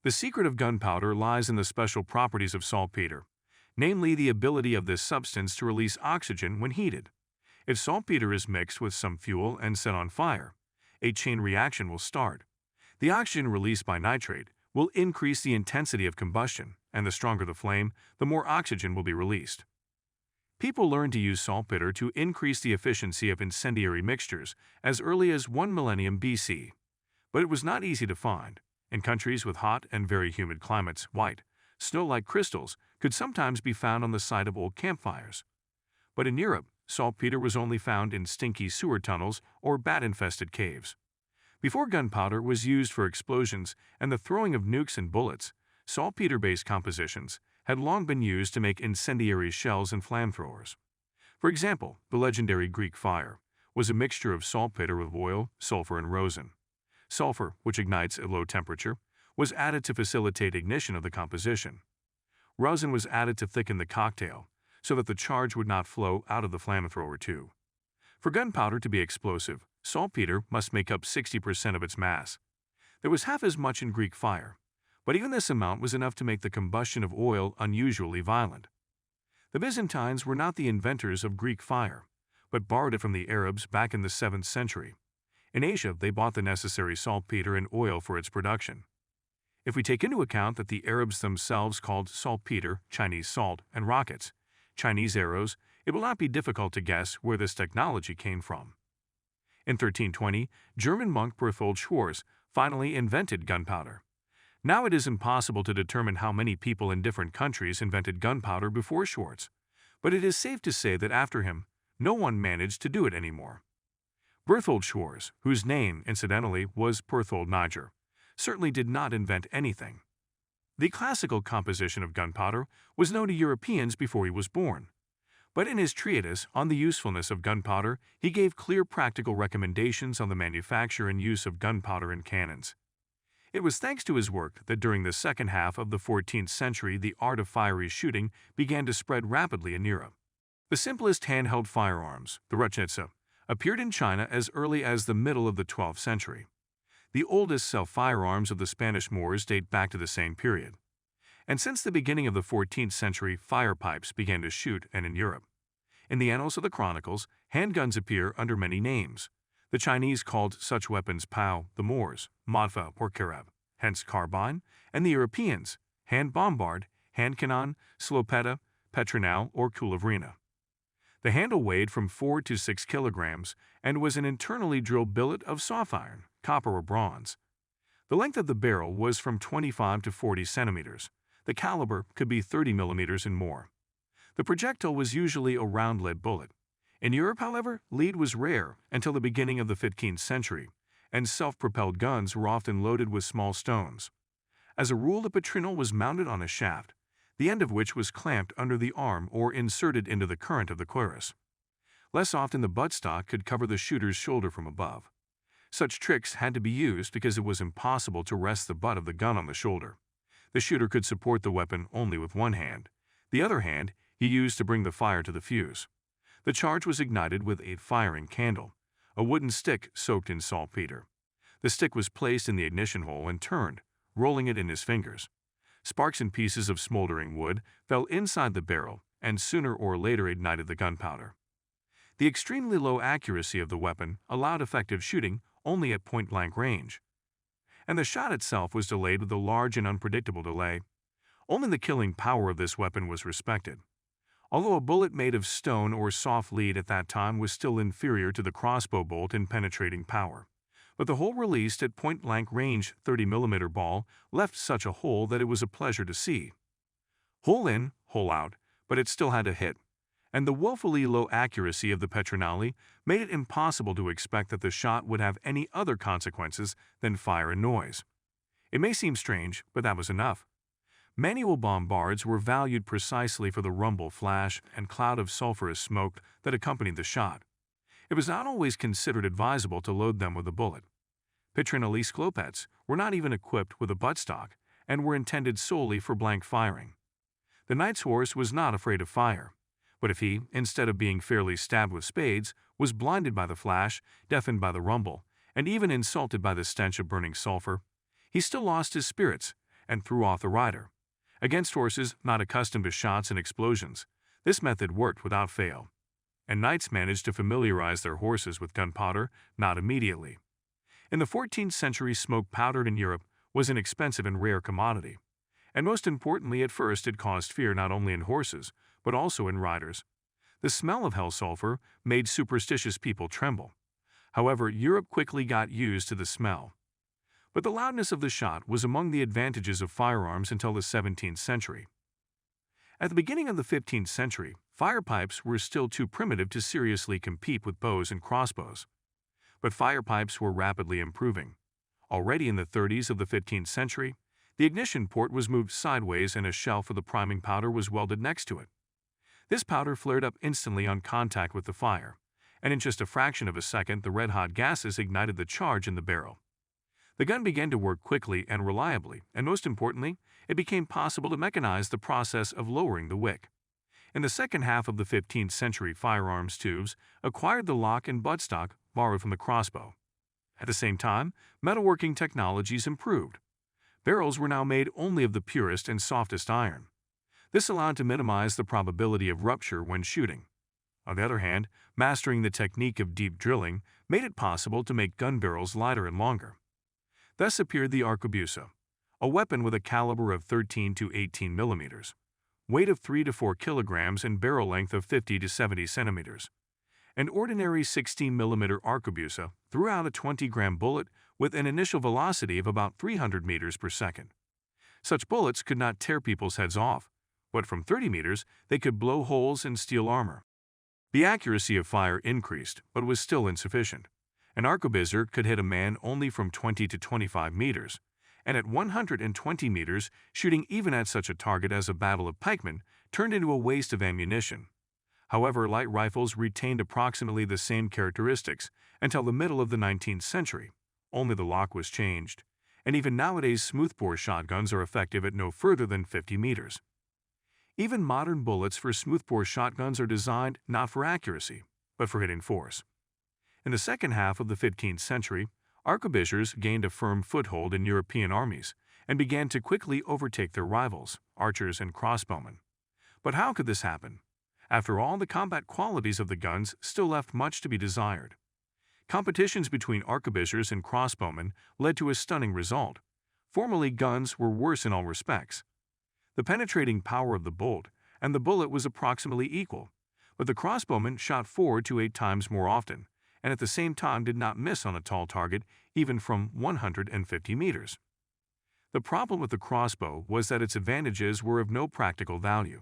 The secret of gunpowder lies in the special properties of saltpeter, namely the ability of this substance to release oxygen when heated. If saltpeter is mixed with some fuel and set on fire, a chain reaction will start. The oxygen released by nitrate will increase the intensity of combustion, and the stronger the flame, the more oxygen will be released. People learned to use saltpeter to increase the efficiency of incendiary mixtures as early as 1 millennium BC. But it was not easy to find. In countries with hot and very humid climates, white, snow-like crystals could sometimes be found on the site of old campfires. But in Europe, saltpeter was only found in stinky sewer tunnels or bat-infested caves. Before gunpowder was used for explosions and the throwing of nukes and bullets, saltpeter-based compositions had long been used to make incendiary shells and flamethrowers. For example, the legendary Greek fire was a mixture of saltpeter with oil, sulfur, and rosin. Sulfur, which ignites at low temperature, was added to facilitate ignition of the composition. Rosin was added to thicken the cocktail, so that the charge would not flow out of the flamethrower too. For gunpowder to be explosive, saltpeter must make up 60% of its mass. There was half as much in Greek fire, but even this amount was enough to make the combustion of oil unusually violent. The Byzantines were not the inventors of Greek fire, but borrowed it from the Arabs back in the 7th century. In Asia, they bought the necessary saltpeter and oil for its production. If we take into account that the Arabs themselves called saltpeter Chinese salt and rockets Chinese arrows, it will not be difficult to guess where this technology came from. In 1320, German monk Berthold Schwarz finally invented gunpowder. Now it is impossible to determine how many people in different countries invented gunpowder before Schwarz, but it is safe to say that after him, no one managed to do it anymore. Berthold Schwarz, whose name, incidentally, was Berthold Niger, certainly did not invent anything. The classical composition of gunpowder was known to Europeans before he was born. But in his treatise on the usefulness of gunpowder, he gave clear practical recommendations on the manufacture and use of gunpowder and cannons. It was thanks to his work that during the second half of the 14th century the art of fiery shooting began to spread rapidly in Europe. The simplest handheld firearms, the Rachetza, appeared in China as early as the middle of the 12th century. The oldest firearms of the Spanish Moors date back to the same period. And since the beginning of the 14th century, fire pipes began to shoot, and in Europe. In the annals of the chronicles, handguns appear under many names. The Chinese called such weapons pao, the Moors, madfa or karab, hence carbine, and the Europeans, hand bombard, hand cannon, slopeta, petronel, or culavrina. The handle weighed from 4 to 6 kilograms and was an internally drilled billet of soft iron, copper or bronze. The length of the barrel was from 25 to 40 centimeters. The caliber could be 30 millimeters and more. The projectile was usually a round lead bullet. In Europe, however, lead was rare until the beginning of the 15th century, and self-propelled guns were often loaded with small stones. As a rule, the petronel was mounted on a shaft, the end of which was clamped under the arm or inserted into the current of the cuirass. Less often, the buttstock could cover the shooter's shoulder from above. Such tricks had to be used because it was impossible to rest the butt of the gun on the shoulder. The shooter could support the weapon only with one hand. The other hand he used to bring the fire to the fuse. The charge was ignited with a firing candle, a wooden stick soaked in saltpeter. The stick was placed in the ignition hole and turned, rolling it in his fingers. Sparks and pieces of smoldering wood fell inside the barrel and sooner or later ignited the gunpowder. The extremely low accuracy of the weapon allowed effective shooting only at point-blank range, and the shot itself was delayed with a large and unpredictable delay. Only the killing power of this weapon was respected. Although a bullet made of stone or soft lead at that time was still inferior to the crossbow bolt in penetrating power, but the hole released at point-blank range 30mm ball left such a hole that it was a pleasure to see. Hole in, hole out, but it still had to hit, and the woefully low accuracy of the petronale made it impossible to expect that the shot would have any other consequences than fire and noise. It may seem strange, but that was enough. Manual bombards were valued precisely for the rumble, flash, and cloud of sulfurous smoke that accompanied the shot. It was not always considered advisable to load them with a bullet. Petronale sklopets were not even equipped with a buttstock and were intended solely for blank firing. The knight's horse was not afraid of fire, but if he, instead of being fairly stabbed with spades, was blinded by the flash, deafened by the rumble, and even insulted by the stench of burning sulfur, he still lost his spirits and threw off the rider. Against horses not accustomed to shots and explosions, this method worked without fail, and knights managed to familiarize their horses with gunpowder not immediately. In the 14th century, smoke powdered in Europe was an expensive and rare commodity, and most importantly, at first it caused fear not only in horses, but also in riders. The smell of hell sulfur made superstitious people tremble. However, Europe quickly got used to the smell. But the loudness of the shot was among the advantages of firearms until the 17th century. At the beginning of the 15th century, fire pipes were still too primitive to seriously compete with bows and crossbows. But fire pipes were rapidly improving. Already in the 30s of the 15th century, the ignition port was moved sideways and a shell for the priming powder was welded next to it. This powder flared up instantly on contact with the fire, and in just a fraction of a second the red-hot gases ignited the charge in the barrel. The gun began to work quickly and reliably, and most importantly, it became possible to mechanize the process of lowering the wick. In the second half of the 15th century, firearms tubes acquired the lock and buttstock borrowed from the crossbow. At the same time, metalworking technologies improved. Barrels were now made only of the purest and softest iron. This allowed to minimize the probability of rupture when shooting. On the other hand, mastering the technique of deep drilling made it possible to make gun barrels lighter and longer. Thus appeared the arquebuse, a weapon with a caliber of 13 to 18 millimeters, weight of 3 to 4 kilograms and barrel length of 50 to 70 centimeters. An ordinary 16mm arquebuse threw out a 20-gram bullet with an initial velocity of about 300 meters per second. Such bullets could not tear people's heads off, but from 30 meters they could blow holes in steel armor. The accuracy of fire increased, but was still insufficient. An arquebusier could hit a man only from 20 to 25 meters, and at 120 meters, shooting even at such a target as a battle of pikemen turned into a waste of ammunition. However, light rifles retained approximately the same characteristics until the middle of the 19th century. Only the lock was changed, and even nowadays smoothbore shotguns are effective at no further than 50 meters. Even modern bullets for smoothbore shotguns are designed not for accuracy, but for hitting force. In the second half of the 15th century, arquebusiers gained a firm foothold in European armies and began to quickly overtake their rivals, archers and crossbowmen. But how could this happen? After all, the combat qualities of the guns still left much to be desired. Competitions between arquebusiers and crossbowmen led to a stunning result. Formerly, guns were worse in all respects. The penetrating power of the bolt and the bullet was approximately equal, but the crossbowman shot 4 to 8 times more often, and at the same time did not miss on a tall target even from 150 meters. The problem with the crossbow was that its advantages were of no practical value.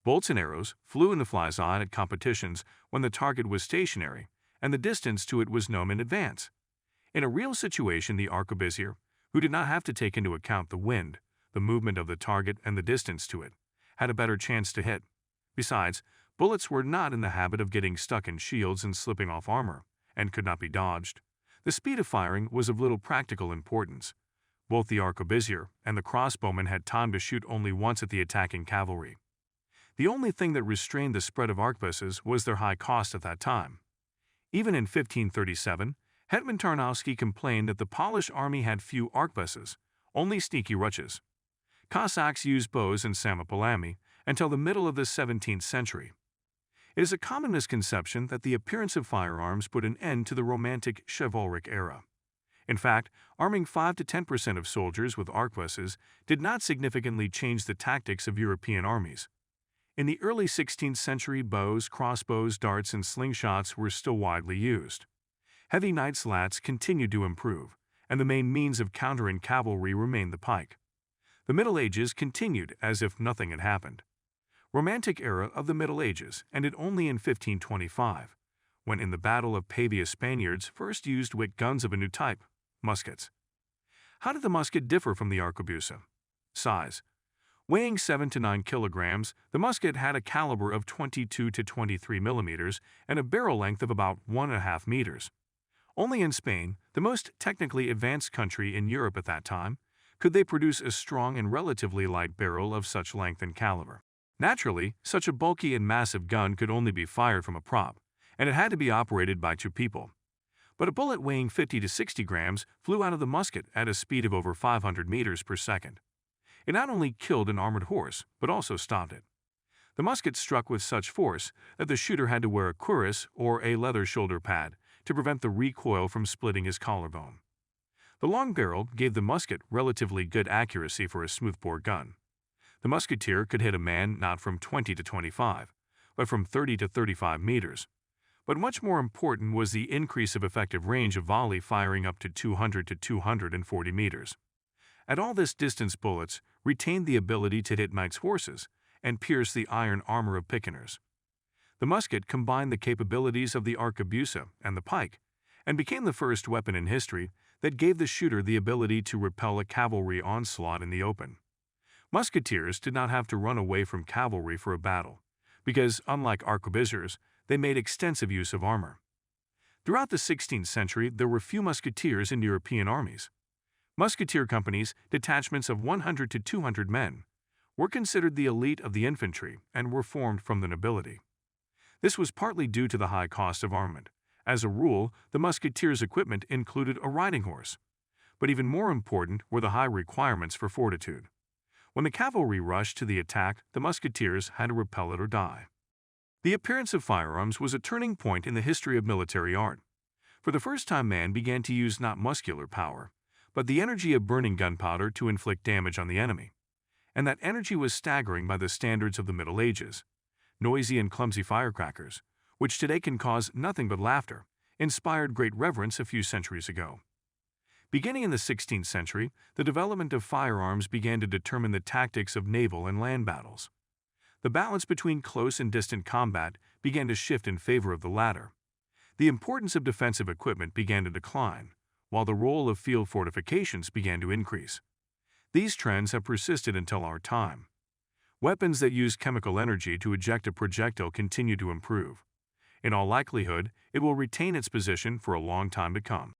Bolts and arrows flew in the fly's eye at competitions when the target was stationary, and the distance to it was known in advance. In a real situation, the arquebusier, who did not have to take into account the wind, the movement of the target, and the distance to it, had a better chance to hit. Besides, bullets were not in the habit of getting stuck in shields and slipping off armor, and could not be dodged. The speed of firing was of little practical importance. Both the arquebusier and the crossbowman had time to shoot only once at the attacking cavalry. The only thing that restrained the spread of arquebuses was their high cost at that time. Even in 1537, Hetman Tarnowski complained that the Polish army had few arquebuses, only sneaky ruches. Cossacks used bows and samopalami until the middle of the 17th century. It is a common misconception that the appearance of firearms put an end to the Romantic chivalric era. In fact, arming 5 to 10% of soldiers with arquebuses did not significantly change the tactics of European armies. In the early 16th century, bows, crossbows, darts, and slingshots were still widely used. Heavy knight slats continued to improve, and the main means of countering cavalry remained the pike. The Middle Ages continued as if nothing had happened. Romantic era of the Middle Ages ended only in 1525, when in the Battle of Pavia Spaniards first used wick guns of a new type, muskets. How did the musket differ from the arquebuse? Size. Weighing 7 to 9 kilograms, the musket had a caliber of 22 to 23 millimeters and a barrel length of about 1.5 meters. Only in Spain, the most technically advanced country in Europe at that time, could they produce a strong and relatively light barrel of such length and caliber. Naturally, such a bulky and massive gun could only be fired from a prop, and it had to be operated by 2 people. But a bullet weighing 50 to 60 grams flew out of the musket at a speed of over 500 meters per second. It not only killed an armored horse, but also stopped it. The musket struck with such force that the shooter had to wear a cuirass or a leather shoulder pad to prevent the recoil from splitting his collarbone. The long barrel gave the musket relatively good accuracy for a smoothbore gun. The musketeer could hit a man not from 20 to 25, but from 30 to 35 meters. But much more important was the increase of effective range of volley firing up to 200 to 240 meters. At all this distance, bullets retained the ability to hit knights' horses and pierce the iron armor of pickeners. The musket combined the capabilities of the arquebuse and the pike, and became the first weapon in history that gave the shooter the ability to repel a cavalry onslaught in the open. Musketeers did not have to run away from cavalry for a battle, because, unlike arquebusiers, they made extensive use of armor. Throughout the 16th century, there were few musketeers in European armies. Musketeer companies, detachments of 100 to 200 men, were considered the elite of the infantry and were formed from the nobility. This was partly due to the high cost of armament. As a rule, the musketeers' equipment included a riding horse. But even more important were the high requirements for fortitude. When the cavalry rushed to the attack, the musketeers had to repel it or die. The appearance of firearms was a turning point in the history of military art. For the first time, man began to use not muscular power, but the energy of burning gunpowder to inflict damage on the enemy. And that energy was staggering by the standards of the Middle Ages. Noisy and clumsy firecrackers, which today can cause nothing but laughter, inspired great reverence a few centuries ago. Beginning in the 16th century, the development of firearms began to determine the tactics of naval and land battles. The balance between close and distant combat began to shift in favor of the latter. The importance of defensive equipment began to decline, while the role of field fortifications began to increase. These trends have persisted until our time. Weapons that use chemical energy to eject a projectile continue to improve. In all likelihood, it will retain its position for a long time to come.